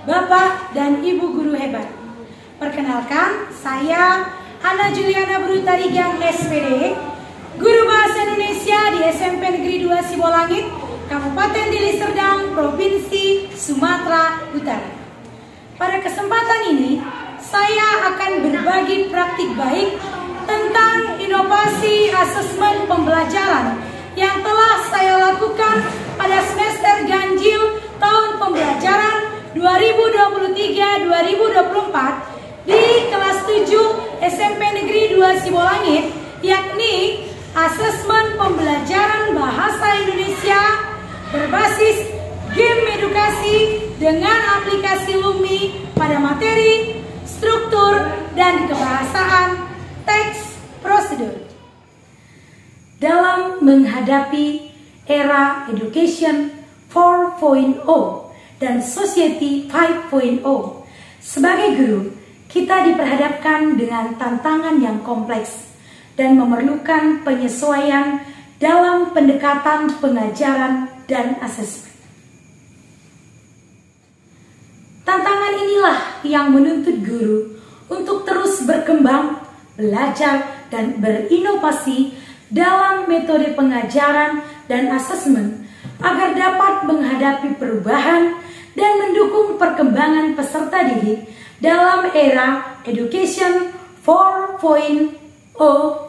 Bapak dan Ibu guru hebat. Perkenalkan, saya Ana Juliana Brutarigang SPD, Guru Bahasa Indonesia di SMP Negeri 2 Sibolangit, Kabupaten Deli Serdang, Provinsi Sumatera Utara. Pada kesempatan ini, saya akan berbagi praktik baik tentang inovasi asesmen pembelajaran yang telah saya lakukan pada semester ganjil tahun pembelajaran 2023-2024 di kelas 7 SMP Negeri 2 Sibolangit, yakni asesmen pembelajaran bahasa Indonesia berbasis game edukasi dengan aplikasi Lumi pada materi, struktur, dan kebahasaan teks prosedur. Dalam menghadapi era education 4.0 dan society 5.0, sebagai guru, kita diperhadapkan dengan tantangan yang kompleks dan memerlukan penyesuaian dalam pendekatan pengajaran dan asesmen. Tantangan inilah yang menuntut guru untuk terus berkembang, belajar, dan berinovasi dalam metode pengajaran dan asesmen agar dapat menghadapi perubahan dan mendukung perkembangan peserta didik dalam era education 4.0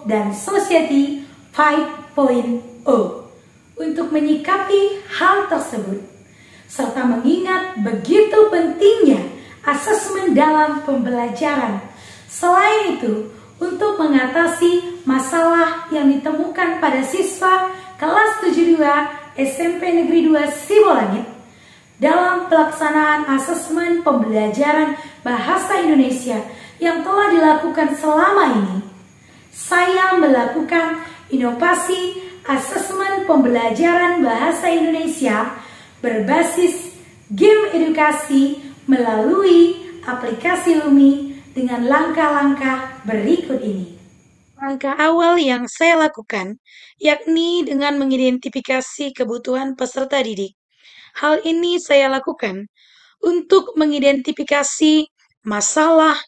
dan society 5.0. Untuk menyikapi hal tersebut, serta mengingat begitu pentingnya asesmen dalam pembelajaran. Selain itu, untuk mengatasi masalah yang ditemukan pada siswa kelas 72 SMP Negeri 2 Sibolangit dalam pelaksanaan asesmen pembelajaran bahasa Indonesia yang telah dilakukan selama ini, saya melakukan inovasi asesmen pembelajaran bahasa Indonesia berbasis game edukasi melalui aplikasi Lumi dengan langkah-langkah berikut ini. Langkah awal yang saya lakukan yakni dengan mengidentifikasi kebutuhan peserta didik. Hal ini saya lakukan untuk mengidentifikasi masalah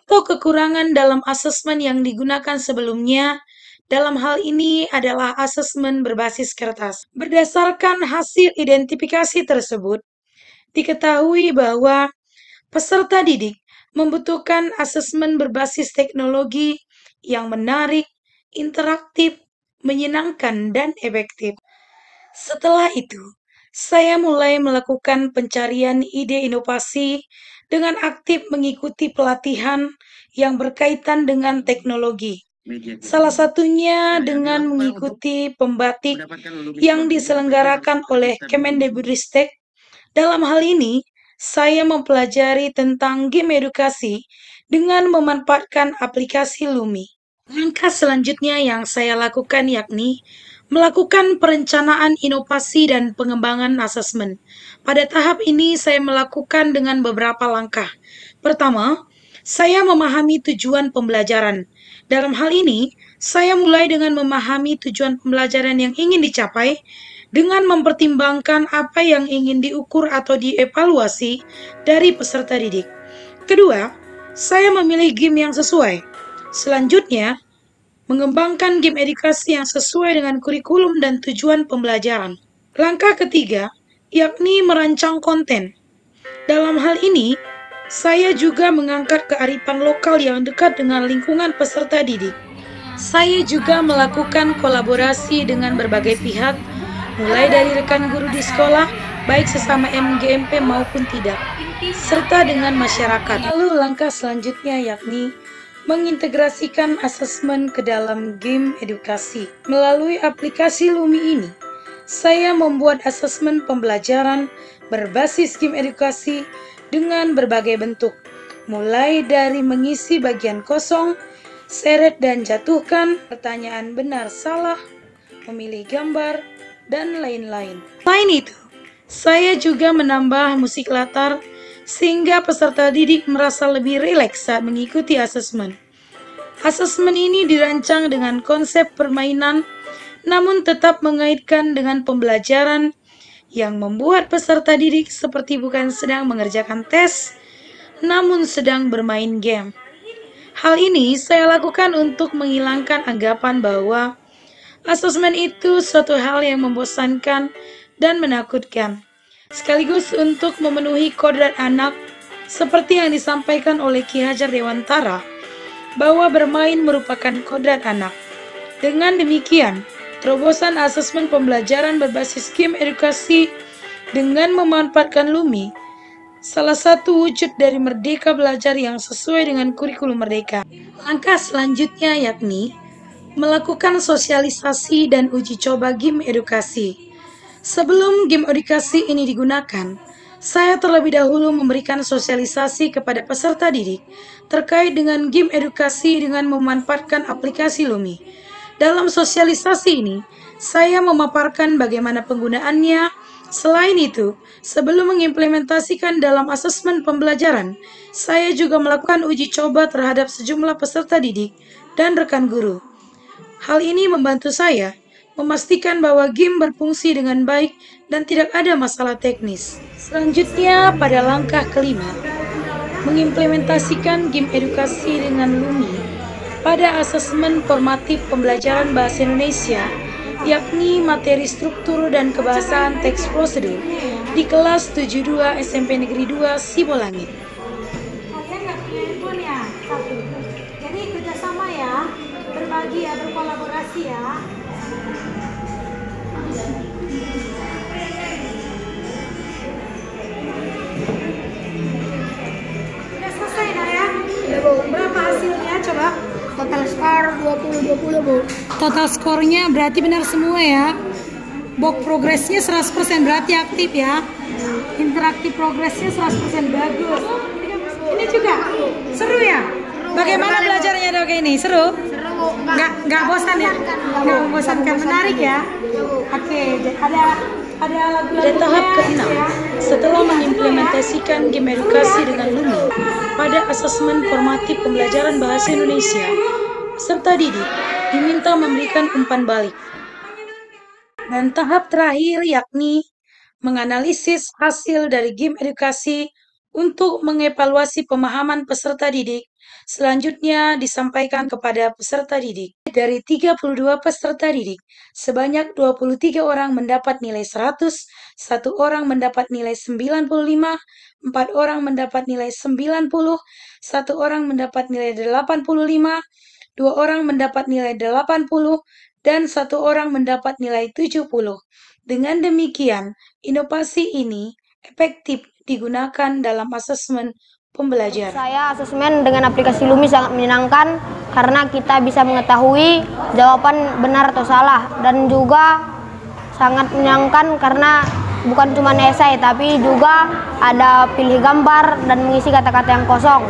atau kekurangan dalam asesmen yang digunakan sebelumnya. Dalam hal ini adalah asesmen berbasis kertas. Berdasarkan hasil identifikasi tersebut, diketahui bahwa peserta didik membutuhkan asesmen berbasis teknologi yang menarik, interaktif, menyenangkan, dan efektif. Setelah itu, saya mulai melakukan pencarian ide inovasi dengan aktif mengikuti pelatihan yang berkaitan dengan teknologi. Salah satunya dengan mengikuti pembatik yang diselenggarakan oleh Kemendikbudristek. Dalam hal ini, saya mempelajari tentang game edukasi dengan memanfaatkan aplikasi Lumi. Langkah selanjutnya yang saya lakukan yakni melakukan perencanaan inovasi dan pengembangan asesmen. Pada tahap ini saya melakukan dengan beberapa langkah. Pertama, saya memahami tujuan pembelajaran. Dalam hal ini, saya mulai dengan memahami tujuan pembelajaran yang ingin dicapai dengan mempertimbangkan apa yang ingin diukur atau dievaluasi dari peserta didik. Kedua, saya memilih game yang sesuai. Selanjutnya, mengembangkan game edukasi yang sesuai dengan kurikulum dan tujuan pembelajaran. Langkah ketiga, yakni merancang konten. Dalam hal ini, saya juga mengangkat kearifan lokal yang dekat dengan lingkungan peserta didik. Saya juga melakukan kolaborasi dengan berbagai pihak, mulai dari rekan guru di sekolah, baik sesama MGMP maupun tidak, serta dengan masyarakat. Lalu langkah selanjutnya yakni mengintegrasikan asesmen ke dalam game edukasi. Melalui aplikasi Lumi ini, saya membuat asesmen pembelajaran berbasis game edukasi dengan berbagai bentuk, mulai dari mengisi bagian kosong, seret dan jatuhkan, pertanyaan benar salah, memilih gambar, dan lain-lain. Selain itu, saya juga menambah musik latar sehingga peserta didik merasa lebih rileks saat mengikuti asesmen. Asesmen ini dirancang dengan konsep permainan, namun tetap mengaitkan dengan pembelajaran yang membuat peserta didik seperti bukan sedang mengerjakan tes, namun sedang bermain game. Hal ini saya lakukan untuk menghilangkan anggapan bahwa asesmen itu suatu hal yang membosankan dan menakutkan, sekaligus untuk memenuhi kodrat anak seperti yang disampaikan oleh Ki Hajar Dewantara, bahwa bermain merupakan kodrat anak. Dengan demikian, terobosan asesmen pembelajaran berbasis game edukasi dengan memanfaatkan LUMI salah satu wujud dari merdeka belajar yang sesuai dengan kurikulum merdeka. Langkah selanjutnya yakni melakukan sosialisasi dan uji coba game edukasi. Sebelum game edukasi ini digunakan, saya terlebih dahulu memberikan sosialisasi kepada peserta didik terkait dengan game edukasi dengan memanfaatkan aplikasi LUMI. Dalam sosialisasi ini, saya memaparkan bagaimana penggunaannya. Selain itu, sebelum mengimplementasikan dalam asesmen pembelajaran, saya juga melakukan uji coba terhadap sejumlah peserta didik dan rekan guru. Hal ini membantu saya memastikan bahwa game berfungsi dengan baik dan tidak ada masalah teknis. Selanjutnya, pada langkah kelima, mengimplementasikan game edukasi dengan LUMI pada asesmen formatif pembelajaran bahasa Indonesia, yakni materi struktur dan kebahasaan teks prosedur di kelas 72 SMP Negeri 2 Sibolangit. Kalian nggak punya handphone ya? Satu. Jadi kerjasama ya, berbagi ya, berkolaborasi ya. Udah selesai dah ya? Udah Bu. Berapa hasilnya coba? Total skor 20-20 Bu. Total skornya berarti benar semua ya. Box progresnya 100% berarti aktif ya. Interaktif progresnya 100% bagus. Ini juga seru ya? Bagaimana belajarnya dok ini? Seru? Seru. Nggak bosan ya? Nggak membosankan, menarik ya? Oke, ada lagu-lagu. Pada tahap ke-6, setelah mengimplementasikan game edukasi dengan LUMI pada asesmen formatif pembelajaran bahasa Indonesia, peserta didik diminta memberikan umpan balik. Dan tahap terakhir yakni menganalisis hasil dari game edukasi untuk mengevaluasi pemahaman peserta didik. Selanjutnya disampaikan kepada peserta didik. Dari 32 peserta didik, sebanyak 23 orang mendapat nilai 100, 1 orang mendapat nilai 95, 4 orang mendapat nilai 90, 1 orang mendapat nilai 85, 2 orang mendapat nilai 80, dan 1 orang mendapat nilai 70. Dengan demikian, inovasi ini efektif digunakan dalam asesmen pembelajaran. Saya asesmen dengan aplikasi LUMI sangat menyenangkan karena kita bisa mengetahui jawaban benar atau salah, dan juga sangat menyenangkan karena bukan cuma esai tapi juga ada pilih gambar dan mengisi kata-kata yang kosong.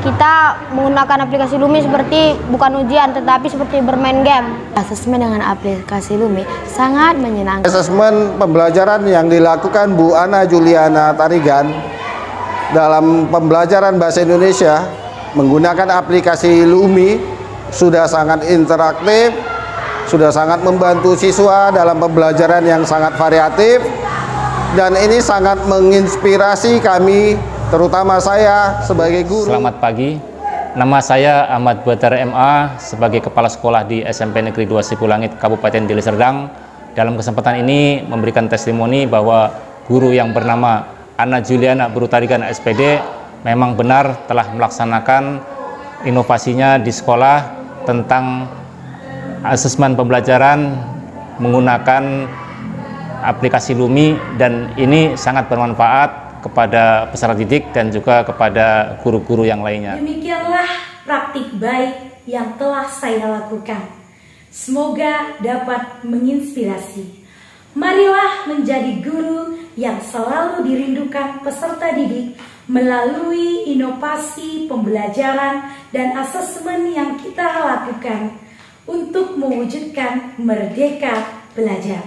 Kita menggunakan aplikasi LUMI seperti bukan ujian tetapi seperti bermain game. Asesmen dengan aplikasi LUMI sangat menyenangkan. Asesmen pembelajaran yang dilakukan Bu Ana Juliana Tarigan dalam pembelajaran bahasa Indonesia menggunakan aplikasi LUMI sudah sangat interaktif, sudah sangat membantu siswa dalam pembelajaran yang sangat variatif, dan ini sangat menginspirasi kami, terutama saya sebagai guru. Selamat pagi, nama saya Ahmad Badar MA sebagai Kepala Sekolah di SMP Negeri 2 Sipulangit, Kabupaten Deli Serdang. Dalam kesempatan ini memberikan testimoni bahwa guru yang bernama Ana Juliana Brutarigan SPD memang benar telah melaksanakan inovasinya di sekolah tentang asesmen pembelajaran menggunakan aplikasi LUMI, dan ini sangat bermanfaat kepada peserta didik dan juga kepada guru-guru yang lainnya. Demikianlah praktik baik yang telah saya lakukan. Semoga dapat menginspirasi. Marilah menjadi guru yang selalu dirindukan peserta didik melalui inovasi pembelajaran dan asesmen yang kita lakukan untuk mewujudkan merdeka belajar.